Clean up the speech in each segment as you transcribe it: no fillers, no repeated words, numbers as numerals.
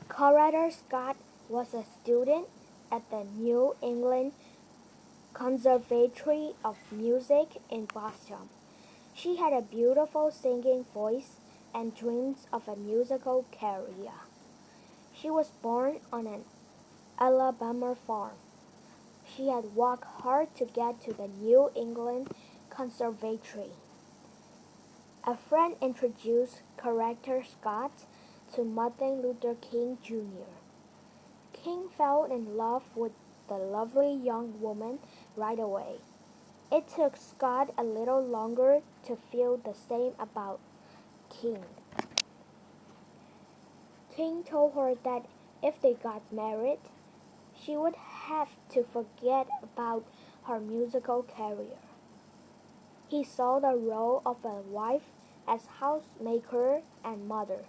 Coretta Scott was a student at the New England Conservatory of Music in Boston. She had a beautiful singing voice and dreams of a musical career. She was born on an Alabama farm. She had worked hard to get to the New England Conservatory. A friend introduced Coretta Scott to Martin Luther King Jr. King fell in love with the lovely young woman right away. It took Scott a little longer to feel the same about King. King told her that if they got married, she would have to forget about her musical career. He saw the role of a wife as housemaker and mother.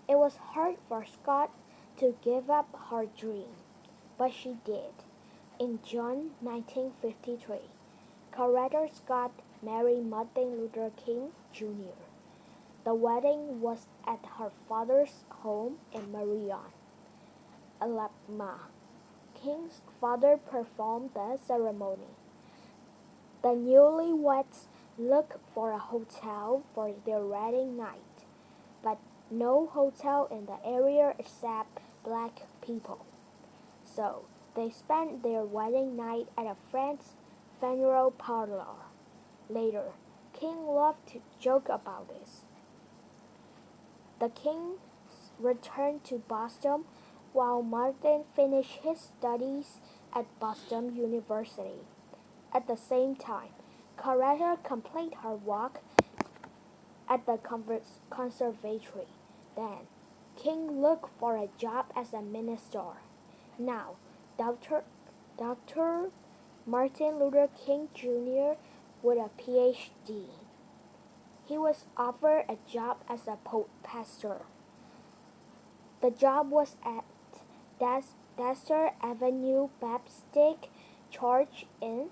It was hard for Scott to give up her dream, but she did. In June 1953, Coretta Scott married Martin Luther King Jr. The wedding was at her father's home in Marion, Alabama. King's father performed the ceremony. The newlyweds looked for a hotel for their wedding night, but no hotel in the area accepted black people. So they spent their wedding night at a friend's funeral parlor. Later, King loved to joke about this. The Kings returned to Boston while Martin finished his studies at Boston University. At the same time, Coretta completed her work at the conservatory. Then, King looked for a job as a minister. Now, Dr. Martin Luther King Jr. with a PhD. He was offered a job as a pastor. The job was at Dexter Avenue Baptist Church in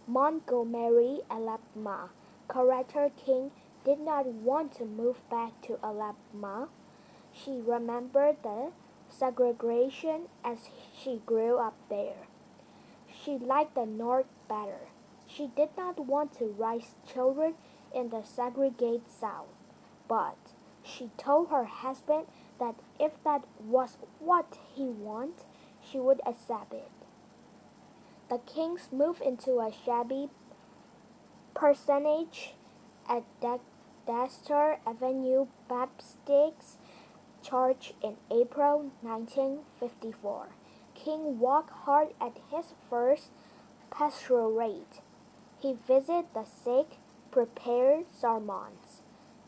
Montgomery, Alabama. Coretta King did not want to move back to Alabama. She remembered the segregation as she grew up there. She liked the North better. She did not want to raise children in the segregated South, but she told her husband that if that was what he wanted, she would accept it. The Kings moved into a shabby parsonage at Dexter Avenue Baptist Church in April 1954. King worked hard at his first pastorate. He visited the sick, prepared sermons,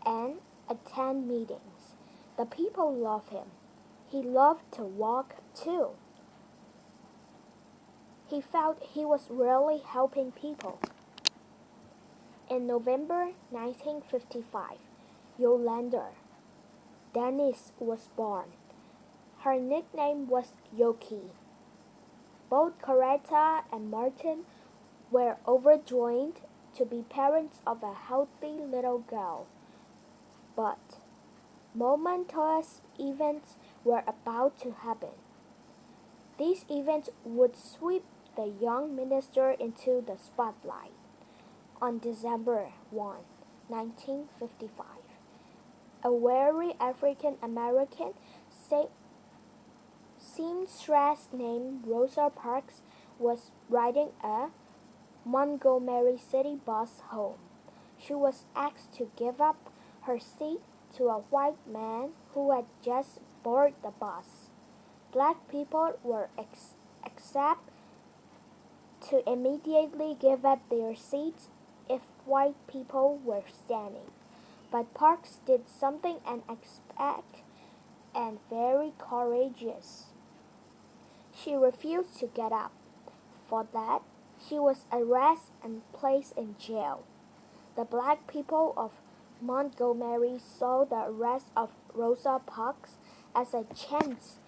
and attended meetings. The people loved him. He loved to walk too. He felt he was really helping people. In November 1955, Yolanda Dennis was born. Her nickname was Yoki. Both Coretta and Martin were overjoyed to be parents of a healthy little girl. But momentous events were about to happen. These events would sweep the young minister into the spotlight. On December 1, 1955, a weary African-American seamstress named Rosa Parks was riding a Montgomery City bus home. She was asked to give up her seat to a white man who had just boarded the bus. Black people were accepted to immediately give up their seats if white people were standing. But Parks did something unexpected and very courageous. She refused to get up. For that, she was arrested and placed in jail. The black people of Montgomery saw the arrest of Rosa Parks as a chance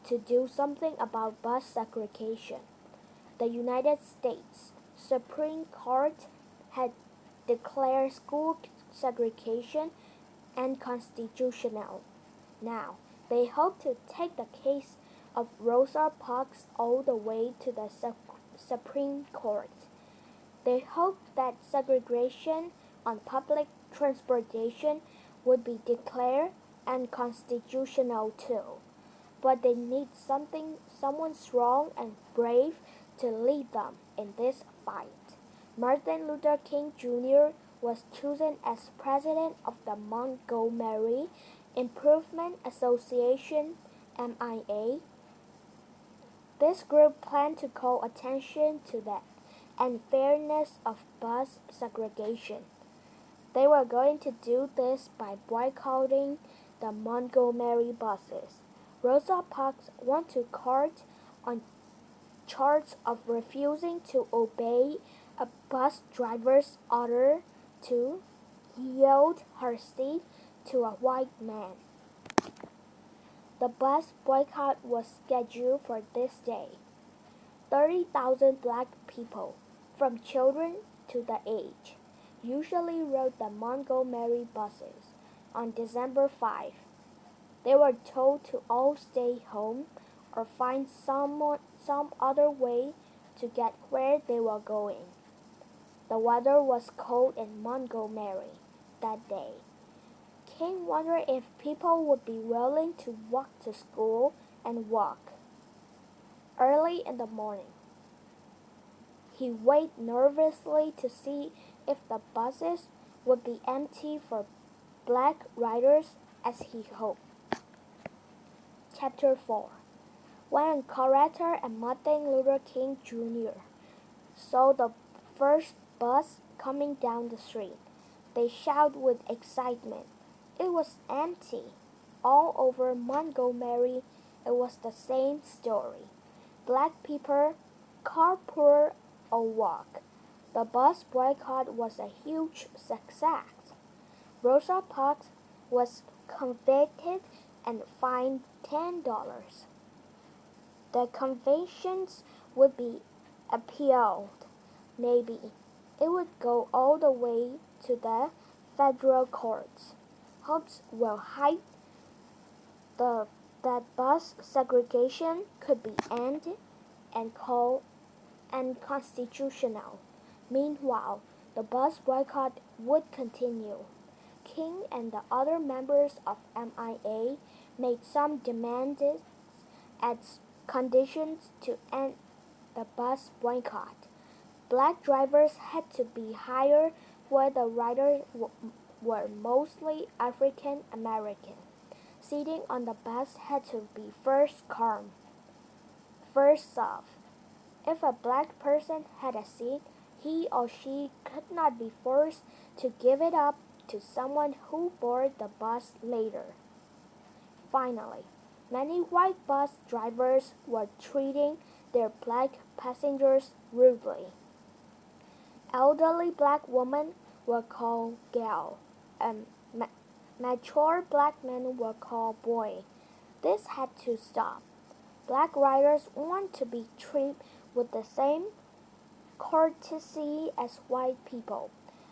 to do something about bus segregation. The United States Supreme Court had declared school segregation and constitutional. Now, they hope to take the case of Rosa Parks all the way to the Supreme Court. They hoped that segregation on public transportation would be declared unconstitutional too. But they need someone strong and brave to lead them in this fight. Martin Luther King Jr. was chosen as president of the Montgomery Improvement Association (MIA). This group planned to call attention to the unfairness of bus segregation. They were going to do this by boycotting the Montgomery buses. Rosa Parks went to court on charge of refusing to obey a bus driver's order to yield her seat to a white man. The bus boycott was scheduled for this day. 30,000 black people, from children to the aged, usually rode the Montgomery buses on December 5. They were told to all stay home or find some other way to get where they were going. The weather was cold in Montgomery that day. King wondered if people would be willing to walk to school and walk. Early in the morning, he waited nervously to see if the buses would be empty for black riders as he hoped. Chapter 4. When Coretta and Martin Luther King Jr. saw the first bus coming down the street, they shouted with excitement. It was empty. All over Montgomery, it was the same story. Black people, carpool or walk. The bus boycott was a huge success. Rosa Parks was convicted and fined $10. The convictions would be appealed. Maybe it would go all the way to the federal courts. Hopes were high that bus segregation could be ended and called unconstitutional. Meanwhile, the bus boycott would continue. King and the other members of MIA made some demands as conditions to end the bus boycott. Black drivers had to be hired where the riders were mostly African American. Seating on the bus had to be first come, first served. If a black person had a seat, he or she could not be forced to give it up to someone who boarded the bus later. Finally, many white bus drivers were treating their black passengers rudely. Elderly black women were called gal, and mature black men were called boy. This had to stop. Black riders want to be treated with the same courtesy as white people.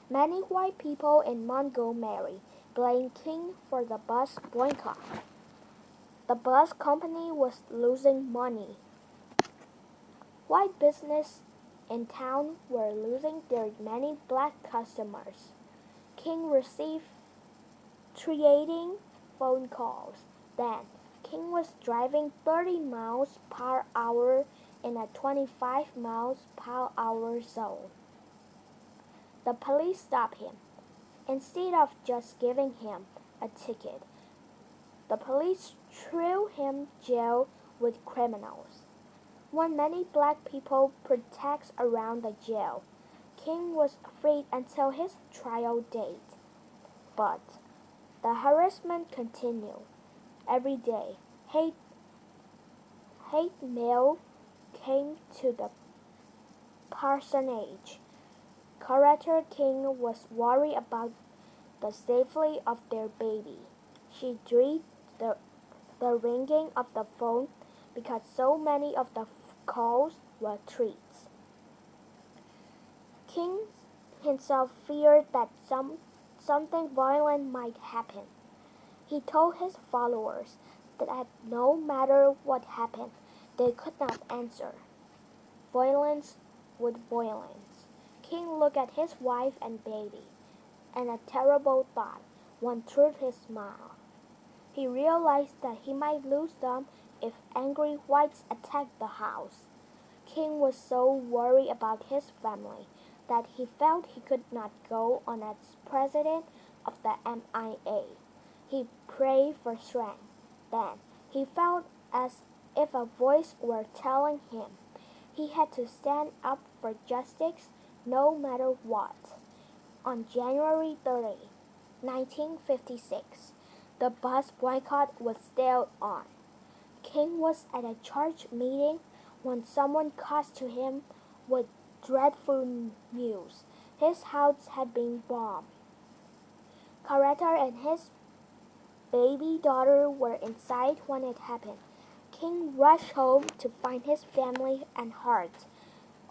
Many white people in Montgomery blamed King for the bus boycott. The bus company was losing money. White business in town were losing their many black customers. King received threatening phone calls. Then, King was driving 30 miles per hour in a 25 miles per hour zone. The police stopped him. Instead of just giving him a ticket, the police threw him in jail with criminals. When many black people protest around the jail, King was freed until his trial date. But the harassment continued. Every day, hate mail came to the parsonage. Coretta King was worried about the safety of their baby. She dreaded the ringing of the phone because so many of the calls were threats. King himself feared that something violent might happen. He told his followers that no matter what happened, they could not answer violence with violence. King looked at his wife and baby, and a terrible thought went through his mind. He realized that he might lose them if angry whites attacked the house. King was so worried about his family that he felt he could not go on as president of the MIA. He prayed for strength. Then he felt as if a voice were telling him he had to stand up for justice no matter what. On January 30, 1956, the bus boycott was still on. King was at a church meeting when someone came to him with dreadful news. His house had been bombed. Carter and his baby daughter were inside when it happened. King rushed home to find his family and heart.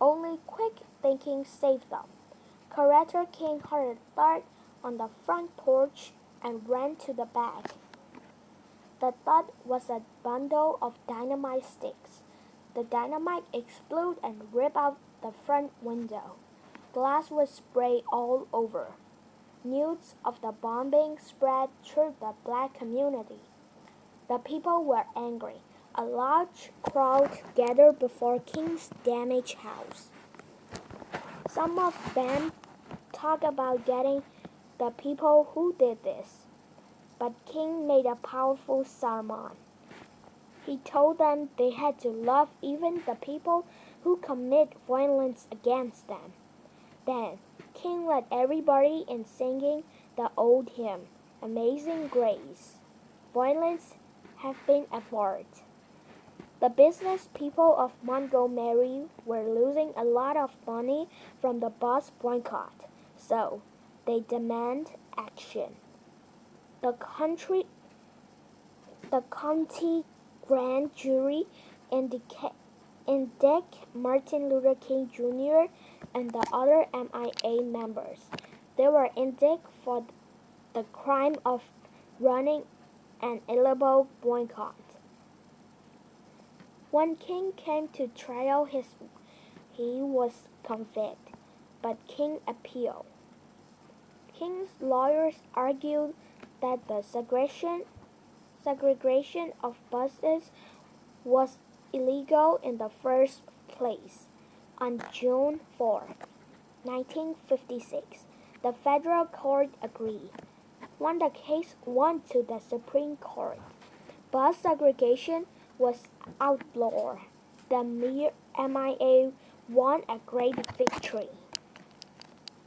Only quick thinking saved them. Carter King heard a thud on the front porch and ran to the back. The thud was a bundle of dynamite sticks. The dynamite exploded and ripped out the front window. Glass was sprayed all over. News of the bombing spread through the black community. The people were angry. A large crowd gathered before King's damaged house. Some of them talked about getting the people who did this, but King made a powerful sermon. He told them they had to love even the people who commit violence against them. Then King led everybody in singing the old hymn, Amazing Grace. Violence has been averted. The business people of Montgomery were losing a lot of money from the bus boycott, so they demand action. The county grand jury indicted Martin Luther King Jr. and the other MIA members. They were indicted for the crime of running an illegal boycott. When King came to trial, he was convicted, but King appealed. King's lawyers argued that the segregation of buses was illegal in the first place. On June 4, 1956, the federal court agreed. When the case went to the Supreme Court, bus segregation was outlawed. The MIA won a great victory.